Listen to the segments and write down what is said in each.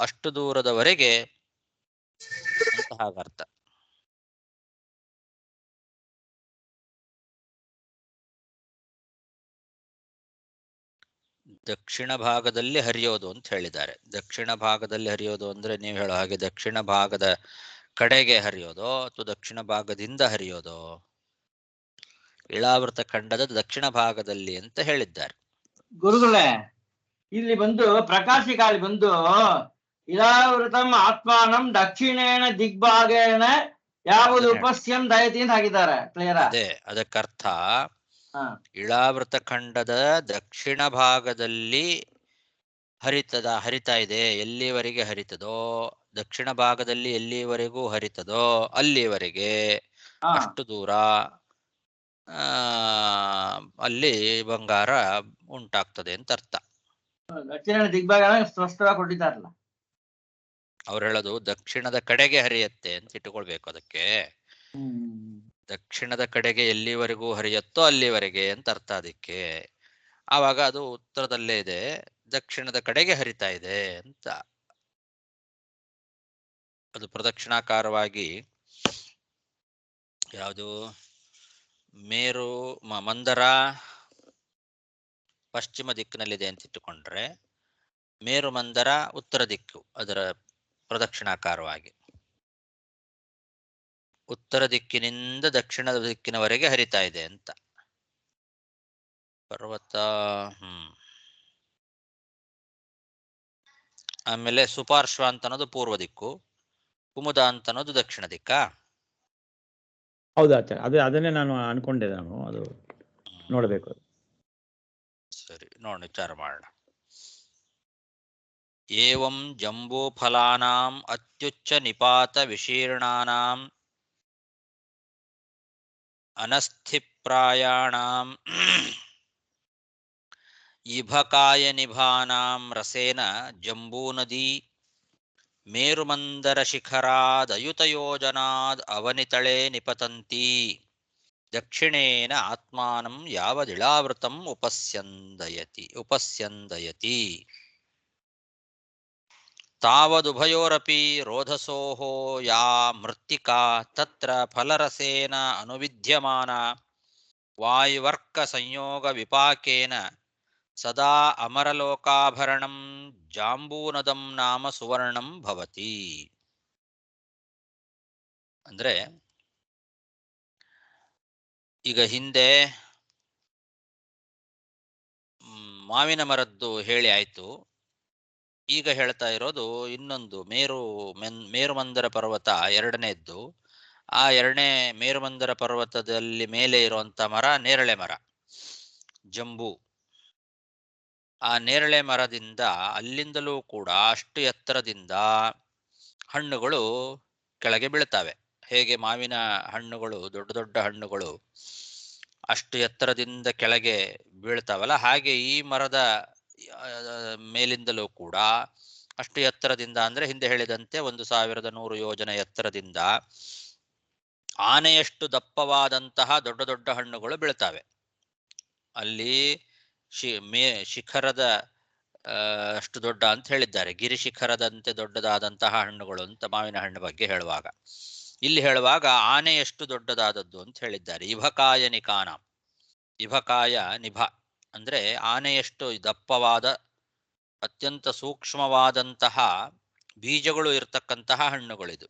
ಅಷ್ಟು ದೂರದವರೆಗೆ ಅಂತ ಹಾಗರ್ಥ. ದಕ್ಷಿಣ ಭಾಗದಲ್ಲಿ ಹರಿಯೋದು ಅಂತ ಹೇಳಿದ್ದಾರೆ. ದಕ್ಷಿಣ ಭಾಗದಲ್ಲಿ ಹರಿಯೋದು ಅಂದ್ರೆ ನೀವು ಹೇಳೋ ಹಾಗೆ ದಕ್ಷಿಣ ಭಾಗದ ಕಡೆಗೆ ಹರಿಯೋದೋ ಅಥವಾ ದಕ್ಷಿಣ ಭಾಗದಿಂದ ಹರಿಯೋದೋ? ಇಳಾವೃತ ಖಂಡದ ದಕ್ಷಿಣ ಭಾಗದಲ್ಲಿ ಅಂತ ಹೇಳಿದ್ದಾರೆ. ಗುರುಗಳೇ, ಇಲ್ಲಿ ಬಂದು ಪ್ರಕಾಶಿಕಾಲಿ ಬಂದು ಇಳಾವೃತಂ ಆತ್ಮಾನಂ ದಕ್ಷಿಣೇನ ದಿಗ್ಭಾಗೇನ ಯಾವುದು ಉಪಸ್ಯಂ ದಯತಿ ಅಂತ ಹಾಕಿದ್ದಾರೆ. ಕ್ಲಿಯರ್? ಅದೇ ಅದಕ್ಕರ್ಥ ಇಳಾವೃತ ಖಂಡದ ದಕ್ಷಿಣ ಭಾಗದಲ್ಲಿ ಹರಿತಾ ಇದೆ. ಎಲ್ಲಿವರೆಗೆ ಹರಿತದೋ, ದಕ್ಷಿಣ ಭಾಗದಲ್ಲಿ ಎಲ್ಲಿವರೆಗೂ ಹರಿತದೋ ಅಲ್ಲಿವರೆಗೆ ಅಷ್ಟು ದೂರ ಅಲ್ಲಿ ಬಂಗಾರ ಉಂಟಾಗ್ತದೆ ಅಂತ ಅರ್ಥ. ದಕ್ಷಿಣ ದಿಗ್ಭಾಗ ಸ್ಪಷ್ಟವಾಗಿ ಕೊಟ್ಟಿದ್ದಾರಲ್ಲ. ಅವ್ರು ಹೇಳೋದು ದಕ್ಷಿಣದ ಕಡೆಗೆ ಹರಿಯತ್ತೆ ಅಂತ ಇಟ್ಟುಕೊಳ್ಬೇಕು. ಅದಕ್ಕೆ ದಕ್ಷಿಣದ ಕಡೆಗೆ ಎಲ್ಲಿವರೆಗೂ ಹರಿಯತ್ತೋ ಅಲ್ಲಿವರೆಗೆ ಅಂತ ಅರ್ಥ. ಅದಕ್ಕೆ ಆವಾಗ ಅದು ಉತ್ತರದಲ್ಲೇ ಇದೆ, ದಕ್ಷಿಣದ ಕಡೆಗೆ ಹರಿತಾ ಇದೆ ಅಂತ. ಅದು ಪ್ರದಕ್ಷಿಣಾಕಾರವಾಗಿ ಯಾವುದು ಮೇರು ಮಂದರ ಪಶ್ಚಿಮ ದಿಕ್ಕಿನಲ್ಲಿದೆ ಅಂತ ಇಟ್ಟುಕೊಂಡ್ರೆ, ಮೇರು ಮಂದರ ಉತ್ತರ ದಿಕ್ಕು ಅದರ ಪ್ರದಕ್ಷಿಣಾಕಾರವಾಗಿ ಉತ್ತರ ದಿಕ್ಕಿನಿಂದ ದಕ್ಷಿಣ ದಿಕ್ಕಿನವರೆಗೆ ಹರಿತಾ ಇದೆ ಅಂತ. ಪರ್ವತ ಆಮೇಲೆ ಸುಪಾರ್ಶ್ವ ಅಂತ ಅನ್ನೋದು ಪೂರ್ವ ದಿಕ್ಕು, ಕುಮುದ ಅಂತ ಅನ್ನೋದು ದಕ್ಷಿಣ ದಿಕ್ಕ. ಹೌದಾ? ಅದನ್ನೇ ನಾನು ಅನ್ಕೊಂಡೆ. ನಾನು ಅದು ನೋಡಬೇಕು. ಸರಿ, ನೋಡಿ ವಿಚಾರ ಮಾಡೋಣ. ಏವಂ ಜಂಬೂ ಫಲಾನಾಂ ಅತ್ಯುಚ್ಚ ನಿಪಾತ ವಿಶೀರ್ಣಾನಾಂ ಅನಸ್ಥಿಪ್ರಾಯಾಣಾಂ ಇಭಕಾಯ ನಿಭಾನಾಂ ರಸೇನ ಜಂಬೂನದಿ ಮೇರುಮಂದರ ಶಿಖರಾದಯುತಯೋಜನಾದ್ ಅವನಿತಳೆ ನಿಪತಂತಿ ದಕ್ಷಿಣೇನ ಆತ್ಮಾನಂ ಯಾವದಿಳಾವೃತಂ ಉಪಸ್ಯಂದಯತಿ ತಾವದುಭಯೋರಪಿ ರೋಧಸೋಃ ಯಾ ಮೃತ್ತಿಕಾ ತತ್ರ ಫಲರಸೇನ ಅನುವಿದ್ಯಮಾನ ವಾಯುವರ್ಕ ಸಂಯೋಗ ವಿಪಾಕೇನ ಸದಾ ಅಮರಲೋಕಾಭರಣಂ ಜಾಂಬೂನದಂ ನಾಮ ಸುವರ್ಣಂ ಭವತಿ. ಅಂದ್ರೆ ಈಗ ಹಿಂದೆ ಮಾವಿನ ಮರದ್ದು ಹೇಳಿ ಆಯ್ತು. ಈಗ ಹೇಳ್ತಾ ಇರೋದು ಇನ್ನೊಂದು ಮೇರುಮಂದರ ಪರ್ವತ ಎರಡನೇದ್ದು. ಆ ಎರಡನೇ ಮೇರುಮಂದರ ಪರ್ವತದಲ್ಲಿ ಮೇಲೆ ಇರುವಂತ ಮರ ನೇರಳೆ ಮರ, ಜಂಬೂ. ಆ ನೇರಳೆ ಮರದಿಂದ ಅಲ್ಲಿಂದಲೂ ಕೂಡ ಅಷ್ಟು ಎತ್ತರದಿಂದ ಹಣ್ಣುಗಳು ಕೆಳಗೆ ಬೀಳ್ತವೆ. ಹೇಗೆ ಮಾವಿನ ಹಣ್ಣುಗಳು, ದೊಡ್ಡ ದೊಡ್ಡ ಹಣ್ಣುಗಳು ಅಷ್ಟು ಎತ್ತರದಿಂದ ಕೆಳಗೆ ಬೀಳ್ತಾವಲ್ಲ, ಹಾಗೆ ಈ ಮರದ ಮೇಲಿಂದಲೂ ಕೂಡ ಅಷ್ಟು ಎತ್ತರದಿಂದ, ಅಂದ್ರೆ ಹಿಂದೆ ಹೇಳಿದಂತೆ 1100 ಯೋಜನೆ ಎತ್ತರದಿಂದ ಆನೆಯಷ್ಟು ದಪ್ಪವಾದಂತಹ ದೊಡ್ಡ ದೊಡ್ಡ ಹಣ್ಣುಗಳು ಬೀಳ್ತವೆ. ಅಲ್ಲಿ ಶಿಖರದ ಅಷ್ಟು ದೊಡ್ಡ ಅಂತ ಹೇಳಿದ್ದಾರೆ, ಗಿರಿ ಶಿಖರದಂತೆ ದೊಡ್ಡದಾದಂತಹ ಹಣ್ಣುಗಳು ಅಂತ ಮಾವಿನ ಹಣ್ಣು ಬಗ್ಗೆ ಹೇಳುವಾಗ. ಇಲ್ಲಿ ಹೇಳುವಾಗ ಆನೆಯಷ್ಟು ದೊಡ್ಡದಾದದ್ದು ಅಂತ ಹೇಳಿದ್ದಾರೆ. ಇಭಕಾಯ ನಿಕಾನ, ಇಭಕಾಯ ನಿಭ ಅಂದ್ರೆ ಆನೆಯಷ್ಟು ದಪ್ಪವಾದ ಅತ್ಯಂತ ಸೂಕ್ಷ್ಮವಾದಂತಹ ಬೀಜಗಳು ಇರತಕ್ಕಂತಹ ಹಣ್ಣುಗಳಿದು.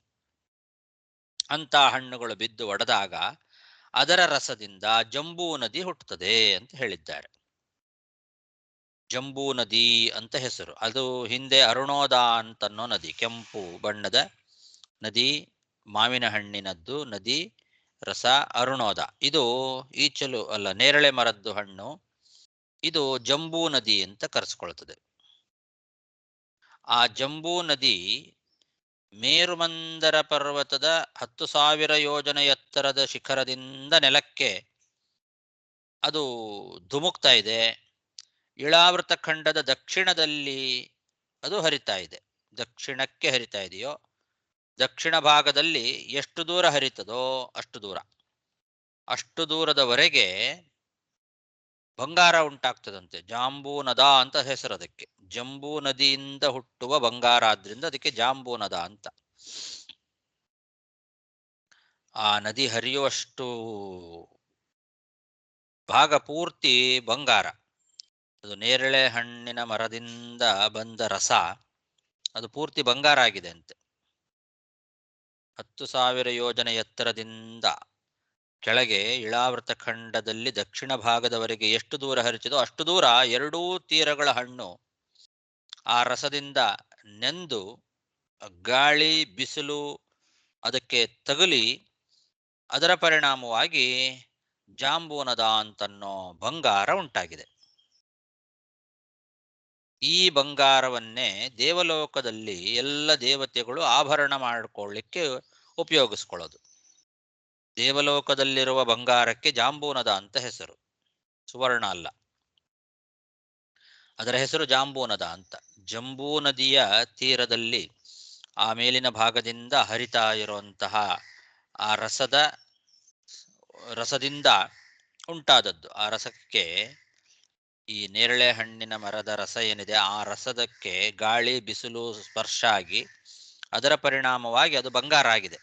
ಅಂತ ಹಣ್ಣುಗಳು ಬಿದ್ದು ಒಡೆದಾಗ ಅದರ ರಸದಿಂದ ಜಂಬೂ ನದಿ ಹುಟ್ಟುತ್ತದೆ ಅಂತ ಹೇಳಿದ್ದಾರೆ. ಜಂಬೂ ನದಿ ಅಂತ ಹೆಸರು. ಅದು ಹಿಂದೆ ಅರುಣೋದ ಅಂತನ್ನೋ ನದಿ, ಕೆಂಪು ಬಣ್ಣದ ನದಿ, ಮಾವಿನ ಹಣ್ಣಿನದ್ದು ನದಿ, ರಸ ಅರುಣೋದ. ಇದು ಈಚಲು ಅಲ್ಲ, ನೇರಳೆ ಮರದ್ದು ಹಣ್ಣು. ಇದು ಜಂಬೂ ನದಿ ಅಂತ ಕರೆಸ್ಕೊಳ್ತದೆ. ಆ ಜಂಬೂ ನದಿ ಮೇರುಮಂದರ ಪರ್ವತದ 10,000 ಯೋಜನೆ ಎತ್ತರದ ಶಿಖರದಿಂದ ನೆಲಕ್ಕೆ ಅದು ಧುಮುಕ್ತಾ ಇದೆ. ಇಳಾವೃತ ಖಂಡದ ದಕ್ಷಿಣದಲ್ಲಿ ಅದು ಹರಿತಾ ಇದೆ. ದಕ್ಷಿಣಕ್ಕೆ ಹರಿತಾ ಇದೆಯೋ, ದಕ್ಷಿಣ ಭಾಗದಲ್ಲಿ ಎಷ್ಟು ದೂರ ಹರಿತದೋ ಅಷ್ಟು ದೂರದವರೆಗೆ ಬಂಗಾರ ಉಂಟಾಗ್ತದಂತೆ. ಜಾಂಬೂನದ ಅಂತ ಹೆಸರು ಅದಕ್ಕೆ. ಜಂಬೂ ನದಿಯಿಂದ ಹುಟ್ಟುವ ಬಂಗಾರ ಆದ್ರಿಂದ ಅದಕ್ಕೆ ಜಾಂಬೂನದ ಅಂತ. ಆ ನದಿ ಹರಿಯುವಷ್ಟು ಭಾಗ ಪೂರ್ತಿ ಬಂಗಾರ. ಅದು ನೇರಳೆ ಹಣ್ಣಿನ ಮರದಿಂದ ಬಂದ ರಸ ಅದು ಪೂರ್ತಿ ಬಂಗಾರ ಆಗಿದೆ ಅಂತೆ. 10,000 ಯೋಜನೆ ಎತ್ತರದಿಂದ ಕೆಳಗೆ ಇಳಾವೃತ ಖಂಡದಲ್ಲಿ ದಕ್ಷಿಣ ಭಾಗದವರೆಗೆ ಎಷ್ಟು ದೂರ ಹರಿಚಿದೋ ಅಷ್ಟು ದೂರ ಎರಡೂ ತೀರಗಳ ಹಣ್ಣು ಆ ರಸದಿಂದ ನೆಂದು ಗಾಳಿ ಬಿಸಿಲು ಅದಕ್ಕೆ ತಗುಲಿ ಅದರ ಪರಿಣಾಮವಾಗಿ ಜಾಂಬೂನದ ಅಂತನ್ನೋ ಬಂಗಾರ ಉಂಟಾಗಿದೆ. ಈ ಬಂಗಾರವನ್ನೇ ದೇವಲೋಕದಲ್ಲಿ ಎಲ್ಲ ದೇವತೆಗಳು ಆಭರಣ ಮಾಡಿಕೊಳ್ಳಿಕ್ಕೆ ಉಪಯೋಗಿಸ್ಕೊಳ್ಳೋದು. ದೇವಲೋಕದಲ್ಲಿರುವ ಬಂಗಾರಕ್ಕೆ ಜಾಂಬೂನದ ಅಂತ ಹೆಸರು, ಸುವರ್ಣ ಅಲ್ಲ. ಅದರ ಹೆಸರು ಜಾಂಬೂನದ ಅಂತ. ಜಂಬೂ ನದಿಯ ತೀರದಲ್ಲಿ ಆ ಮೇಲಿನ ಭಾಗದಿಂದ ಹರಿತಾ ಇರುವಂತಹ ಆ ರಸದಿಂದ ಉಂಟಾದದ್ದು. ಆ ರಸಕ್ಕೆ, ಈ ನೇರಳೆ ಹಣ್ಣಿನ ಮರದ ರಸ ಏನಿದೆ ಆ ರಸದಕ್ಕೆ ಗಾಳಿ ಬಿಸಿಲು ಸ್ಪರ್ಶ ಆಗಿ ಅದರ ಪರಿಣಾಮವಾಗಿ ಅದು ಬಂಗಾರ ಆಗಿದೆ.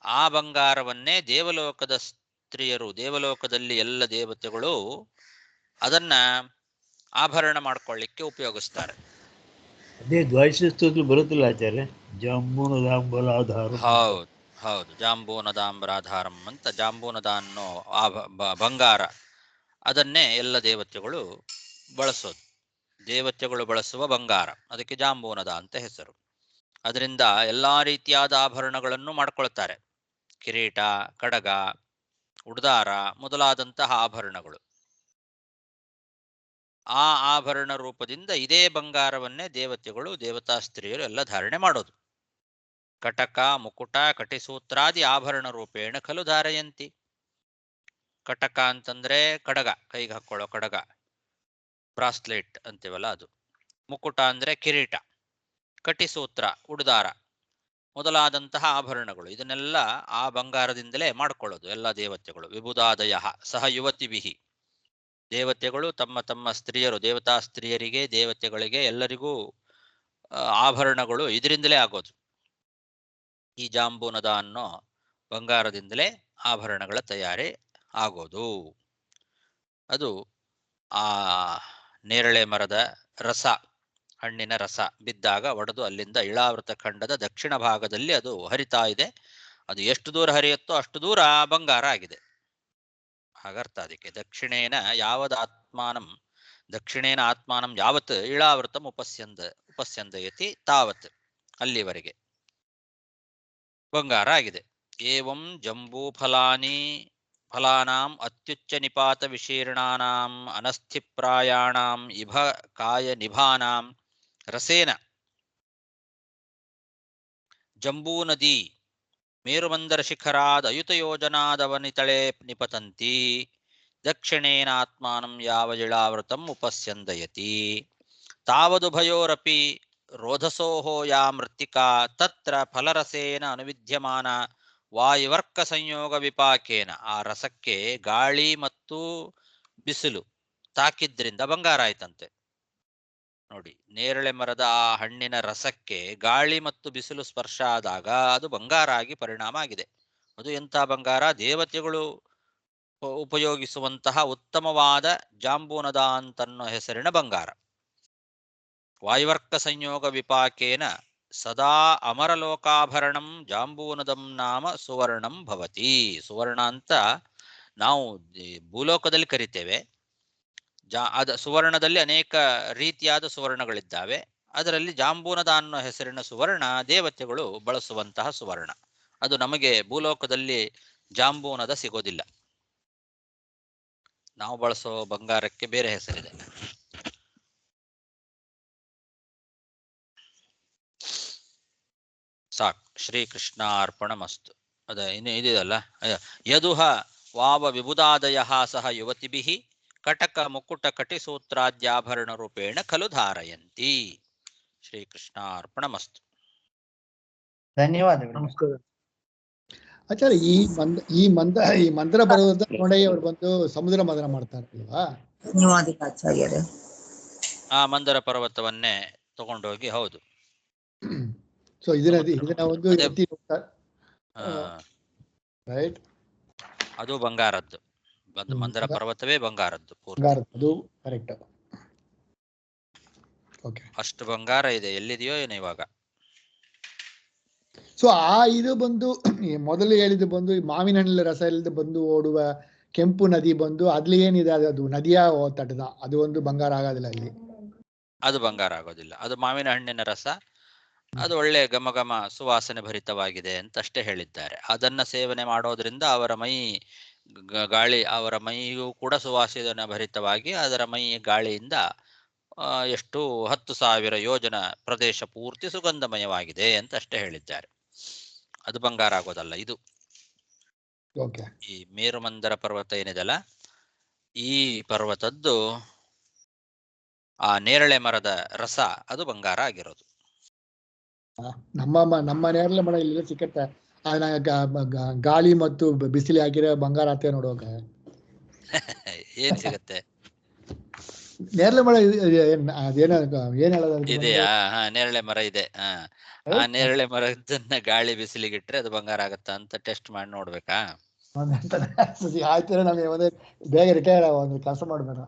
ಆ ಬಂಗಾರವನ್ನೇ ದೇವಲೋಕದ ಸ್ತ್ರೀಯರು, ದೇವಲೋಕದಲ್ಲಿ ಎಲ್ಲ ದೇವತೆಗಳು ಅದನ್ನ ಆಭರಣ ಮಾಡ್ಕೊಳ್ಳಿಕ್ಕೆ ಉಪಯೋಗಿಸ್ತಾರೆ. ಅದೇ ದ್ವೈತಸ್ತೋತ್ರ ಬರುತ್ತಿಲ್ಲ ಆಚಾರ್ಯ, ಜಾಂಬೂನದಾಂಬರಾಧಾರ. ಹೌದು ಹೌದು, ಜಾಂಬೂನದಾಂಬರಾಧಾರಂ ಅಂತ. ಜಾಂಬೂನದ ಅನ್ನೋ ಆ ಬಂಗಾರ ಅದನ್ನೇ ಎಲ್ಲ ದೇವತೆಗಳು ಬಳಸೋದು. ದೇವತೆಗಳು ಬಳಸುವ ಬಂಗಾರ, ಅದಕ್ಕೆ ಜಾಂಬೂನದ ಅಂತ ಹೆಸರು. ಅದರಿಂದ ಎಲ್ಲಾ ರೀತಿಯಾದ ಆಭರಣಗಳನ್ನು ಮಾಡ್ಕೊಳ್ತಾರೆ. ಕಿರೀಟ, ಕಡಗ, ಉಡ್ದಾರ ಮೊದಲಾದಂತಹ ಆಭರಣಗಳು. ಆ ಆಭರಣ ರೂಪದಿಂದ ಇದೇ ಬಂಗಾರವನ್ನೇ ದೇವತೆಗಳು, ದೇವತಾ ಸ್ತ್ರೀಯರು ಎಲ್ಲ ಧಾರಣೆ ಮಾಡೋದು. ಕಟಕ, ಮುಕುಟ, ಕಟಿಸೂತ್ರಾದಿ ಆಭರಣ ರೂಪೇಣ ಖಲು ಧಾರಯಂತಿ. ಕಟಕ ಅಂತಂದ್ರೆ ಕಡಗ, ಕೈಗೆ ಹಾಕೊಳ್ಳೋ ಕಡಗ, ಬ್ರಾಸ್ಲೆಟ್ ಅಂತೀವಲ್ಲ ಅದು. ಮುಕುಟ ಅಂದ್ರೆ ಕಿರೀಟ, ಕಟಿಸೂತ್ರ ಉಡ್ದಾರ ಮೊದಲಾದಂತಹ ಆಭರಣಗಳು. ಇದನ್ನೆಲ್ಲ ಆ ಬಂಗಾರದಿಂದಲೇ ಮಾಡ್ಕೊಳ್ಳೋದು ಎಲ್ಲ ದೇವತೆಗಳು. ವಿಬುಧಾದಯ ಸಹ ಯುವತಿಭಿಹಿ. ದೇವತೆಗಳು ತಮ್ಮ ತಮ್ಮ ಸ್ತ್ರೀಯರು, ದೇವತಾ ಸ್ತ್ರೀಯರಿಗೆ, ದೇವತೆಗಳಿಗೆ ಎಲ್ಲರಿಗೂ ಆಭರಣಗಳು ಇದರಿಂದಲೇ ಆಗೋದು. ಈ ಜಾಂಬೂನದ ಅನ್ನೋ ಬಂಗಾರದಿಂದಲೇ ಆಭರಣಗಳ ತಯಾರಿ ಆಗೋದು. ಅದು ಆ ನೇರಳೆ ಮರದ ರಸ, ಹಣ್ಣಿನ ರಸ ಬಿದ್ದಾಗ ಒಡೆದು ಅಲ್ಲಿಂದ ಇಳಾವೃತ ಖಂಡದ ದಕ್ಷಿಣ ಭಾಗದಲ್ಲಿ ಅದು ಹರಿತಾ ಇದೆ. ಅದು ಎಷ್ಟು ದೂರ ಹರಿಯುತ್ತೋ ಅಷ್ಟು ದೂರ ಬಂಗಾರ ಆಗಿದೆ. ಹಾಗರ್ಥ ಅದಕ್ಕೆ. ದಕ್ಷಿಣೇನ ಆತ್ಮಾನಂ ಯಾವತ್ ಇಳಾವೃತಂ ಉಪಸ್ಯಂದಯತಿ ತಾವತ್, ಅಲ್ಲಿವರೆಗೆ ಬಂಗಾರ ಆಗಿದೆ. ಏವಂ ಜಂಬೂ ಫಲಾನಾಂ ಅತ್ಯುಚ್ಚ ನಿಪಾತ ವಿಶೀರ್ಣಾನಾಂ ಅನಸ್ಥಿಪ್ರಾಯಾಣಾಂ ಇಭ ಕಾಯ ನಿಭಾನಾಂ ರಸೇನ ಜಂಬೂ ನದಿ ಮೇರುಮಂದರ ಶಿಖರಾದ ಅಯುತ ಯೋಜನಾದವನಿತಳೆ ನಿಪತಂತಿ. ದಕ್ಷಿಣೇನಾತ್ಮಾನಂ ಯಾವಜಿಳಾವೃತಂ ಉಪಸ್ಯಂದಯತಿ ತಾವದುಭಯೋರಪಿ ರೋಧಸೋಹೋ ಯಾ ಮೃತ್ತಿಕಾ ತತ್ರ ಫಲರಸೇನ ಅನುವಿದ್ಯಮಾನ ವಾಯುವರ್ಕ ಸಂಯೋಗ ವಿಪಾಕೇನ. ಆ ರಸಕ್ಕೆ ಗಾಳಿ ಮತ್ತು ಬಿಸಿಲು ತಾಕಿದ್ರಿಂದ ಬಂಗಾರ ಆಯ್ತಂತೆ. ನೋಡಿ, ನೇರಳೆ ಮರದ ಆ ಹಣ್ಣಿನ ರಸಕ್ಕೆ ಗಾಳಿ ಮತ್ತು ಬಿಸಿಲು ಸ್ಪರ್ಶ ಆದಾಗ ಅದು ಬಂಗಾರ ಆಗಿ ಪರಿಣಾಮ ಆಗಿದೆ. ಅದು ಎಂಥ ಬಂಗಾರ? ದೇವತೆಗಳು ಉಪಯೋಗಿಸುವಂತಹ ಉತ್ತಮವಾದ ಜಾಂಬೂನದ ಅಂತನ್ನೋ ಹೆಸರಿನ ಬಂಗಾರ. ವಾಯುವರ್ಕ ಸಂಯೋಗ ವಿಪಾಕೇನ ಸದಾ ಅಮರಲೋಕಾಭರಣಂ ಜಾಂಬೂನದಂ ನಾಮ ಸುವರ್ಣಂ ಭವತಿ. ಸುವರ್ಣ ಅಂತ ನಾವು ಭೂಲೋಕದಲ್ಲಿ ಕರಿತೇವೆ. ಸುವರ್ಣದಲ್ಲಿ ಅನೇಕ ರೀತಿಯಾದ ಸುವರ್ಣಗಳಿದ್ದಾವೆ. ಅದರಲ್ಲಿ ಜಾಂಬೂನದ ಅನ್ನೋ ಹೆಸರಿನ ಸುವರ್ಣ ದೇವತೆಗಳು ಬಳಸುವಂತಹ ಸುವರ್ಣ. ಅದು ನಮಗೆ ಭೂಲೋಕದಲ್ಲಿ ಜಾಂಬೂನದ ಸಿಗೋದಿಲ್ಲ. ನಾವು ಬಳಸೋ ಬಂಗಾರಕ್ಕೆ ಬೇರೆ ಹೆಸರಿದೆ. ಸಾಕು. ಶ್ರೀಕೃಷ್ಣಾರ್ಪಣಮಸ್ತು. ಅದ ಇನ್ನು ಇದೆಯಲ್ಲ, ಯದುಹ ವಾವ ವಿಬುಧಾದಯ ಸಹ ಯುವತಿಭಿಃ ಕಟಕ ಮುಕುಟ ಕಟಿಸೂತ್ರಾದ್ಯಾಭರಣ ರೂಪೇಣ ಖಲು ಧಾರಯಂತಿ. ಶ್ರೀಕೃಷ್ಣಾರ್ಪಣಮಸ್ತು. ಧನ್ಯವಾದಗಳು. ನಮಸ್ಕಾರ ಆಚಾರ್ಯ. ಈ ಮಂತ್ರ ಬರೋದ ನೋಡಿ ಅವ್ರು ಬಂದು ಸಮುದ್ರ ಮದನ ಮಾಡ್ತಾರಲ್ವಾ? ಧನ್ಯವಾದಿಕಾಚಾರ್ಯರೇ. ಆ ಮಂದರ ಪರ್ವತವನ್ನೇ ತಗೊಂಡೋಗಿ, ಹೌದು ಸೊ ಇದನ್ನ ಸಮುದ್ರ ಇದನ್ನ ಒಂದು ಅದೇ ಎತ್ತಿ ಆ, ರೈಟ್ ಅದು ಬಂಗಾರದ್ದು. ಮಂದರ ಪರ್ವತವೇ ಬಂಗಾರದ್ದು ಪೂರ್ತಿ. ಬಂಗಾರ, ಅದು ಕರೆಕ್ಟ್. ಓಕೆ, ಅಷ್ಟು ಬಂಗಾರ ಇದೆ, ಎಲ್ಲಿದೆಯೋ ಏನೋ ಇವಾಗ. ಸೊ ಆ ಇದು ಬಂದು ಮೊದಲು ಹೇಳಿದ್ದು ಬಂದು ಈ ಮಾವಿನ ಹಣ್ಣಿನ ರಸ ಇಲ್ಲದೆ ಬಂದು ಓಡುವ ಕೆಂಪು ನದಿ ಬಂದು ಅದ್ಲಿ ಏನಿದೆ ಅದು ನದಿಯ ತಟದ, ಅದು ಒಂದು ಬಂಗಾರ ಆಗೋದಿಲ್ಲ ಅಲ್ಲಿ. ಅದು ಬಂಗಾರ ಆಗೋದಿಲ್ಲ, ಅದು ಮಾವಿನ ಹಣ್ಣಿನ ರಸ. ಅದು ಒಳ್ಳೆ ಘಮ ಘಮ ಸುವಾಸನೆ ಭರಿತವಾಗಿದೆ ಅಂತ ಅಷ್ಟೇ ಹೇಳಿದ್ದಾರೆ. ಅದನ್ನ ಸೇವನೆ ಮಾಡೋದ್ರಿಂದ ಅವರ ಮೈ ಗಾಳಿ, ಅವರ ಮೈಯೂ ಕೂಡ ಸುವಾಸನೆ ಭರಿತವಾಗಿ ಅದರ ಮೈ ಗಾಳಿಯಿಂದ ಎಷ್ಟು 10,000 ಯೋಜನ ಪ್ರದೇಶ ಪೂರ್ತಿ ಸುಗಂಧಮಯವಾಗಿದೆ ಅಂತ ಅಷ್ಟೇ ಹೇಳಿದ್ದಾರೆ. ಅದು ಬಂಗಾರ ಆಗೋದಲ್ಲ. ಇದು ಈ ಮೇರುಮಂದರ ಪರ್ವತ ಏನಿದೆಲ್ಲ, ಈ ಪರ್ವತದ್ದು ಆ ನೇರಳೆ ಮರದ ರಸ ಅದು ಬಂಗಾರ ಆಗಿರೋದು. ನಮ್ಮ ನೇರಳೆ ಮರ ಇಲ್ಲಿ ಸಿಕ್ಕತ್ತೆ, ಗಾಳಿ ಮತ್ತು ಬಿಸಿಲಿ ಹಾಕಿರೋ ಬಂಗಾರ ಆತ ನೋಡುವಾಗ ಏನ್ ಸಿಗತ್ತೆ? ನೇರಳೆ ಮರ ಅದೇನ ಏನ್ ಹೇಳೋದು ಇದೆಯಾ? ನೇರಳೆ ಮರ ಇದೆ. ಆ ನೇರಳೆ ಮರದನ್ನ ಗಾಳಿ ಬಿಸಿಲಿಗಿಟ್ರೆ ಅದು ಬಂಗಾರ ಆಗತ್ತಾ ಅಂತ ಟೆಸ್ಟ್ ಮಾಡಿ ನೋಡ್ಬೇಕಾ? ಆಯ್ತು, ನಮಗೆ ಒಂದೇ ಬೇಗ ರಿಟೈರ್ ಒಂದು ಕೆಲಸ ಮಾಡ್ಬೇಡ.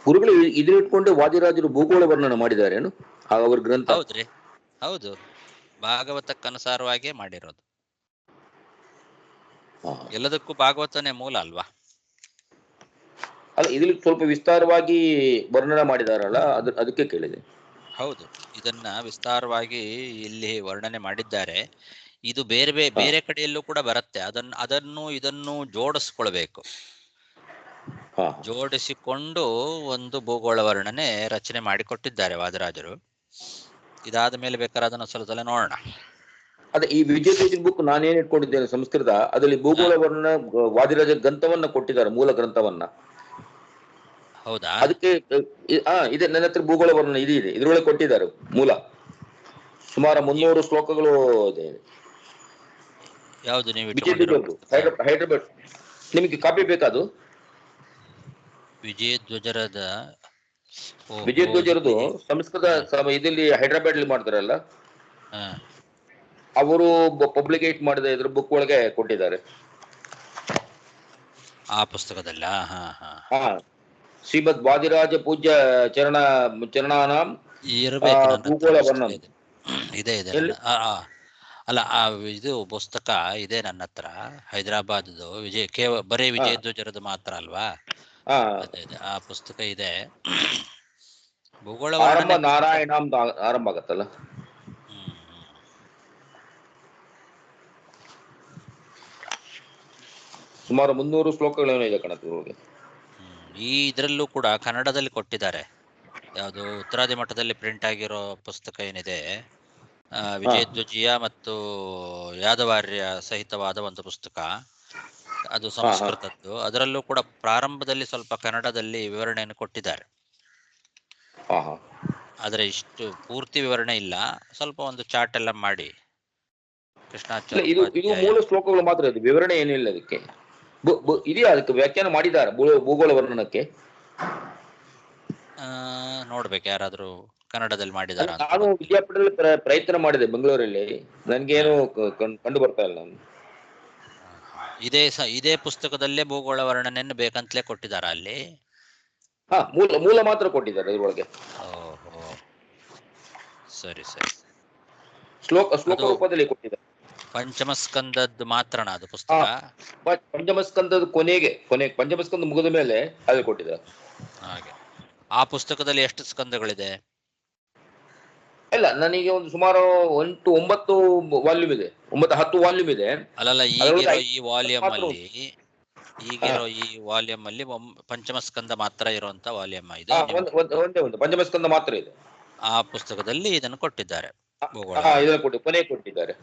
ಗುರುಗಳು ಇದನ್ನ ಇಟ್ಕೊಂಡು ವಾದಿರಾಜರು ಭೂಗೋಳ ವರ್ಣನ ಮಾಡಿದಾರೇನು ಅವ್ರ ಗ್ರಂಥ? ಹೌದ್ರಿ, ಹೌದು, ಭಾಗವತಕ್ಕನುಸಾರವಾಗೇ ಮಾಡಿರೋದು. ಎಲ್ಲದಕ್ಕೂ ಭಾಗವತನೇ ಮೂಲ ಅಲ್ವಾ? ಅಲ್ಲ, ಇದ್ರಲ್ಲಿ ಸ್ವಲ್ಪ ವಿಸ್ತಾರವಾಗಿ ವರ್ಣನ ಮಾಡಿದಾರಲ್ಲ, ಅದಕ್ಕೆ ಕೇಳಿದೆ. ಹೌದು, ಇದನ್ನ ವಿಸ್ತಾರವಾಗಿ ಇಲ್ಲಿ ವರ್ಣನೆ ಮಾಡಿದ್ದಾರೆ. ಇದು ಬೇರೆ ಬೇರೆ ಕಡೆಯಲ್ಲೂ ಕೂಡ ಬರುತ್ತೆ. ಅದನ್ನು ಇದನ್ನು ಜೋಡಿಸ್ಕೊಳ್ಬೇಕು. ಜೋಡಿಸಿಕೊಂಡು ಒಂದು ಭೂಗೋಳ ವರ್ಣನೆ ರಚನೆ ಮಾಡಿಕೊಟ್ಟಿದ್ದಾರೆ ವಾದರಾಜರು. ಇದಾದ ಮೇಲೆ ಬೇಕಾದ್ರೆ ಅದನ್ನು ಸ್ವಲ್ಪ ಸಲ ನೋಡೋಣ. ಅದೇ ಈ ವಿಜಯ ಬುಕ್ ನಾನೇನ್ ಇಟ್ಕೊಂಡಿದ್ದೇನೆ ಸಂಸ್ಕೃತ, ಅದರಲ್ಲಿ ಭೂಗೋಳ ವರ್ಣನ ವಾದಿರಾಜ ಗ್ರಂಥವನ್ನ ಕೊಟ್ಟಿದ್ದಾರೆ, ಮೂಲ ಗ್ರಂಥವನ್ನ. ಹೌದಾ? ಅದಕ್ಕೆ ಇದೆ, ನನ್ನ ಹತ್ರ ಭೂಗೋಳ ವರ್ಣನ ಇದೆ, ಇದ್ರೊಳಗೆ ಕೊಟ್ಟಿದ್ದಾರೆ ಮೂಲ. ಸುಮಾರು 300 ಶ್ಲೋಕಗಳು ಇದೆ. ಯಾವುದು ನೀವು ಹೈದರಾಬಾದ್? ನಿಮಗೆ ಕಾಪಿ ಬೇಕಾದು? ವಿಜಯಧ್ವಜರದ ವಿಜಯಧ್ವಜರದು ಸಂಸ್ಕೃತ ಇದಲ್ಲಿ ಹೈದರಾಬಾದ್ ಅಲ್ಲಿ ಮಾಡ್ತಾರಲ್ಲ, ಅವರು ಪಬ್ಲಿಕೇಟ್ ಮಾಡಿದ ಇದ್ರ ಬುಕ್ ಒಳಗೆ ಕೊಟ್ಟಿದ್ದಾರೆ. ಆ ಪುಸ್ತಕದಲ್ಲ? ಶ್ರೀಮದ್ ವಾದಿರಾಜ ಪೂಜ್ಯ ಚರಣಾನಾಂ ಭೂಗೋಳ ವರ್ಣನ ಇದೆ. ಅಲ್ಲ, ಇದು ಪುಸ್ತಕ ಇದೆ ನನ್ನ ಹತ್ರ, ಹೈದರಾಬಾದ್ದು. ಬರೀ ವಿಜಯಧ್ವಜರದು ಮಾತ್ರ ಅಲ್ವಾ? ಅದೇ ಆ ಪುಸ್ತಕ ಇದೆ. ಭೂಗೋಳ ನಾರಾಯಣ ಆರಂಭ ಆಗತ್ತಲ್ಲ. ಸುಮಾರು 300 ಶ್ಲೋಕಗಳೇನೋ ಇದೆ ಕಣಕ್ಕೆ. ಈ ಇದ್ರಲ್ಲೂ ಕೂಡ ಕನ್ನಡದಲ್ಲಿ ಕೊಟ್ಟಿದ್ದಾರೆ. ಯಾವುದು ಉತ್ತರಾದಿ ಮಠದಲ್ಲಿ ಪ್ರಿಂಟ್ ಆಗಿರೋ ಪುಸ್ತಕ ಏನಿದೆ, ವಿಜಯಧ್ವಜಿಯ ಮತ್ತು ಯಾದವಾರ್ಯ ಸಹಿತವಾದ ಒಂದು ಪುಸ್ತಕ, ಅದು ಸಂಸ್ಕೃತದ್ದು. ಅದರಲ್ಲೂ ಕೂಡ ಪ್ರಾರಂಭದಲ್ಲಿ ಸ್ವಲ್ಪ ಕನ್ನಡದಲ್ಲಿ ವಿವರಣೆಯನ್ನು ಕೊಟ್ಟಿದ್ದಾರೆ. ಆದ್ರೆ ಇಷ್ಟು ಪೂರ್ತಿ ವಿವರಣೆ ಇಲ್ಲ, ಸ್ವಲ್ಪ ಒಂದು ಚಾರ್ಟ್ ಎಲ್ಲ ಮಾಡಿ. ಇದು ಮೂಲ ಶ್ಲೋಕಗಳು ಮಾತ್ರ ಇದೆ, ವಿವರಣೆ ಏನಿಲ್ಲ ಅದಕ್ಕೆ. ಇದೆಯಾ ಅದಕ್ಕೆ ವ್ಯಾಖ್ಯಾನ ಮಾಡಿದ್ದಾರೆ ಭೂಗೋಳ ವರ್ಣನಕ್ಕೆ? ನೋಡ್ಬೇಕು, ಯಾರಾದ್ರೂ ಕನ್ನಡದಲ್ಲಿ ಮಾಡಿದಾರ. ನಾನು ವಿದ್ಯಾಪೀಠದಲ್ಲಿ ಪ್ರಯತ್ನ ಮಾಡಿದೆ ಬೆಂಗಳೂರಲ್ಲಿ, ನನ್ಗೇನು ಕಂಡು ಬರ್ತಾ ಇಲ್ಲ. ಇದೇ ಪುಸ್ತಕದಲ್ಲೇ ಭೂಗೋಳ ವರ್ಣನೆಯನ್ನು ಬೇಕಂತಲೇ ಕೊಟ್ಟಿದಾರ ಅಲ್ಲಿ? ಮೂಲ ಮಾತ್ರ ಕೊಟ್ಟಿದ್ದಾರೆ ಇದ್ರೊಳಗೆ. ಓಹೋ, ಸರಿ ಸರಿ. ಶ್ಲೋಕ ರೂಪದಲ್ಲಿ ಕೊಟ್ಟಿದ್ದಾರೆ. ಪಂಚಮಸ್ಕಂದದ್ದು ಮಾತ್ರನಾ ಅದು ಪುಸ್ತಕ? ಪಂಚಮಸ್ಕಂದದ ಕೊನೆಗೆ ಪಂಚಮಸ್ಕಂದ ಮುಗಿದ ಮೇಲೆ ಅದು ಕೊಟ್ಟಿದ್ದಾರೆ. ಹಾಗೆ. ಆ ಪುಸ್ತಕದಲ್ಲಿ ಎಷ್ಟು ಸ್ಕಂದಗಳಿದೆ? ಇಲ್ಲ, ನನಗೆ ಒಂದು ಸುಮಾರು 9 ವಾಲ್ಯೂಮ್ ಇದೆ, 9-10 ವಾಲ್ಯೂಮ್ ಇದೆ. ಅಲ್ಲಲ್ಲ, ಈಗಿರೋ ಈ ವಾಲ್ಯೂಮ್ ಅಲ್ಲಿ ಪಂಚಮಸ್ಕಂದ ಮಾತ್ರ ಇರುವಂತ ವಾಲ್ಯೂಮ್ ಇದೆ. ಒಂದೇ ಪಂಚಮಸ್ಕಂದ ಮಾತ್ರ ಇದೆ. ಆ ಪುಸ್ತಕದಲ್ಲಿ ಇದನ್ನು ಕೊಟ್ಟಿದ್ದಾರೆ, ಇದನ್ನು ಕೊನೆ ಕೊಟ್ಟಿದ್ದಾರೆ.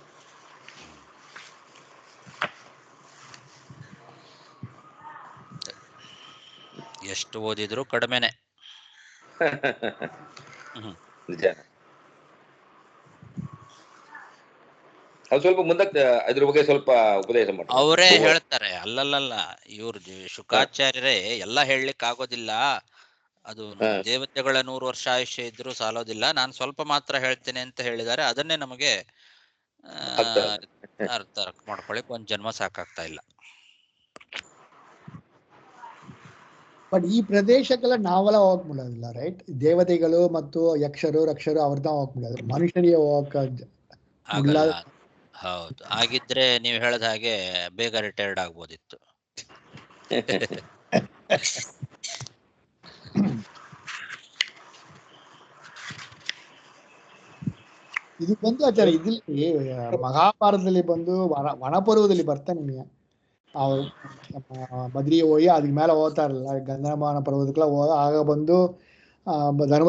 ಎಷ್ಟು ಓದಿದ್ರು ಕಡಿಮೆನೆ. ನಿಜ. ಅದು ಸ್ವಲ್ಪ ಮುಂದಕ್ಕೆ ಅದ್ರ ಬಗ್ಗೆ ಸ್ವಲ್ಪ ಉಪದೇಶ ಮಾಡಿ. ಅವರೇ ಹೇಳ್ತಾರೆ, ಅಲ್ಲಲ್ಲ ಇವ್ರು ಶುಕಾಚಾರ್ಯರೇ ಎಲ್ಲ ಹೇಳಲಿಕ್ಕೆ ಆಗೋದಿಲ್ಲ, ಅದು ದೇವತೆಗಳ 100 ವರ್ಷ ಆಯುಷ್ಯ ಇದ್ರೂ ಸಾಲೋದಿಲ್ಲ, ನಾನು ಸ್ವಲ್ಪ ಮಾತ್ರ ಹೇಳ್ತೇನೆ ಅಂತ ಹೇಳಿದ್ದಾರೆ. ಅದನ್ನೇ ನಮಗೆ ಅರ್ಥ ಮಾಡ್ಕೊಳಿಕ್ ಒಂದ್ ಜನ್ಮ ಸಾಕಾಗ್ತಾ ಇಲ್ಲ. ಬಟ್ ಈ ಪ್ರದೇಶಕ್ಕೆಲ್ಲ ನಾವೆಲ್ಲ ಹೋಗಕ್ ಬಿಡೋದಿಲ್ಲ, ರೈಟ್? ದೇವತೆಗಳು ಮತ್ತು ಯಕ್ಷರು ರಕ್ಷರು ಅವ್ರನ್ನ ಹೋಗಕ್ ಬಿಡೋದು, ಮನುಷ್ಯನಿಗೆ ಹೋಗಕ್ ಆಗಲ್ಲ. ಹೌದು, ಆಗಿದ್ರೆ ನೀವು ಹೇಳದ ಹಾಗೆ ಬೇಗ ರಿಟೈರ್ಡ್ ಆಗ್ಬೋದಿತ್ತು. ಇದು ಬಂದು ಆಚಾರ್ಯ ಇದಿಲ್ಲಿ ಮಹಾಭಾರತದಲ್ಲಿ ಬಂದು ವನಪರ್ವದಲ್ಲಿ ಬರ್ತಾನೆ ನಿಮಗೆ ಬದ್ರಿಗೆ ಹೋಗಿ ಅದಕ್ಕೆ ಮೇಲೆ ಹೋಗ್ತಾರಲ್ಲ, ಗಂಧಮಾನ ಪರ್ವತಕ್ಕೆಲ್ಲ ಆಗ ಬಂದು ಧರ್ಮ